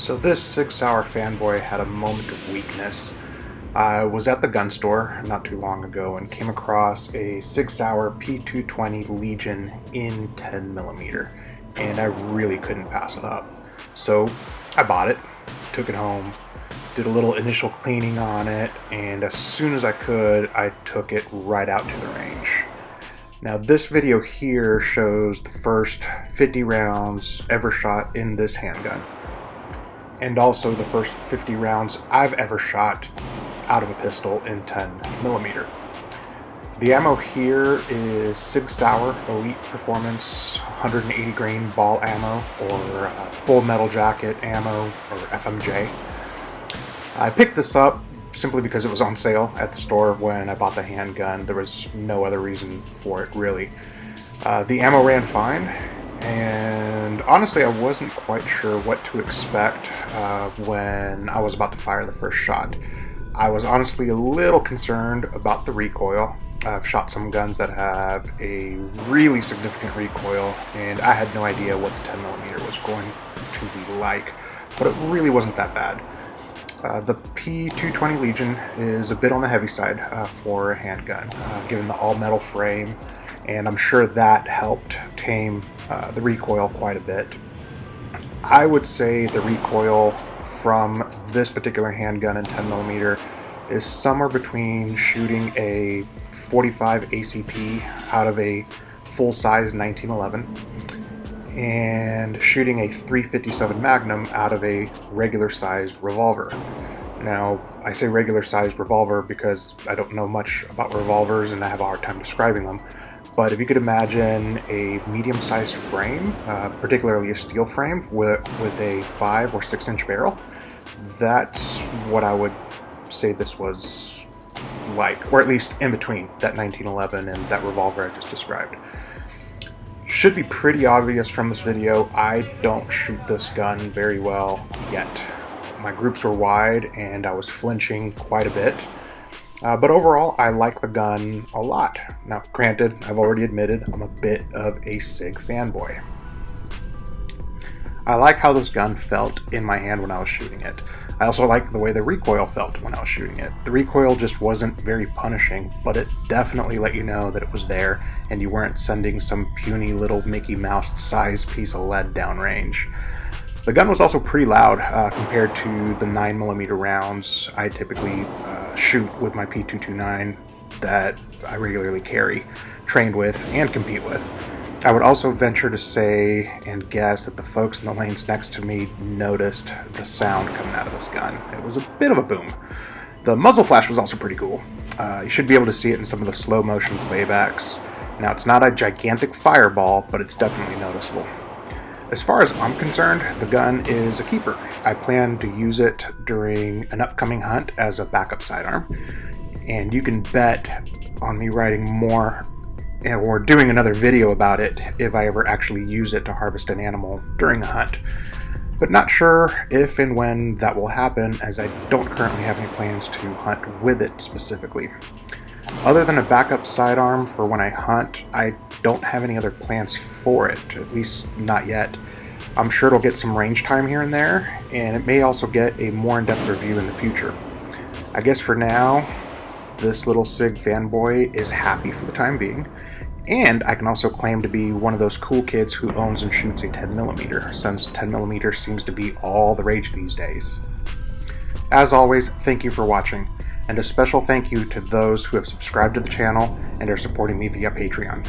So this Sig Sauer fanboy had a moment of weakness. I was at the gun store not too long ago and came across a Sig Sauer P220 Legion in 10mm, and I really couldn't pass it up. So I bought it, took it home, did a little initial cleaning on it, and as soon as I could, I took it right out to the range. Now this video here shows the first 50 rounds ever shot in this handgun, and also the first 50 rounds I've ever shot out of a pistol in 10mm. The ammo here is Sig Sauer Elite Performance 180 grain ball ammo, or full metal jacket ammo, or FMJ. I picked this up simply because it was on sale at the store when I bought the handgun. There was no other reason for it, really. The ammo ran fine, and honestly I wasn't quite sure what to expect when I was about to fire the first shot. I was honestly a little concerned about the recoil. I've shot some guns that have a really significant recoil, and I had no idea what the 10mm was going to be like, but it really wasn't that bad. The P220 Legion is a bit on the heavy side for a handgun, given the all-metal frame, and I'm sure that helped tame the recoil quite a bit. I would say the recoil from this particular handgun in 10mm is somewhere between shooting a 45 ACP out of a full-size 1911 and shooting a 357 Magnum out of a regular-sized revolver. Now, I say regular-sized revolver because I don't know much about revolvers and I have a hard time describing them, but if you could imagine a medium-sized frame, particularly a steel frame with a 5 or 6 inch barrel, that's what I would say this was like, or at least in between that 1911 and that revolver I just described. Should be pretty obvious from this video, I don't shoot this gun very well yet. My groups were wide and I was flinching quite a bit, but overall I like the gun a lot. Now granted, I've already admitted I'm a bit of a Sig fanboy. I like how this gun felt in my hand when I was shooting it. I also like the way the recoil felt when I was shooting it. The recoil just wasn't very punishing, but it definitely let you know that it was there and you weren't sending some puny little Mickey Mouse sized piece of lead downrange. The gun was also pretty loud compared to the 9mm rounds I typically shoot with my P229 that I regularly carry, trained with, and compete with. I would also venture to say and guess that the folks in the lanes next to me noticed the sound coming out of this gun. It was a bit of a boom. The muzzle flash was also pretty cool. You should be able to see it in some of the slow motion playbacks. Now it's not a gigantic fireball, but it's definitely noticeable. As far as I'm concerned, the gun is a keeper. I plan to use it during an upcoming hunt as a backup sidearm, and you can bet on me writing more or doing another video about it if I ever actually use it to harvest an animal during a hunt. But not sure if and when that will happen, as I don't currently have any plans to hunt with it specifically. Other than a backup sidearm for when I hunt, I don't have any other plans for it, at least not yet. I'm sure it'll get some range time here and there, and it may also get a more in-depth review in the future. I guess for now, this little Sig fanboy is happy for the time being, and I can also claim to be one of those cool kids who owns and shoots a 10mm, since 10mm seems to be all the rage these days. As always, thank you for watching, and a special thank you to those who have subscribed to the channel and are supporting me via Patreon.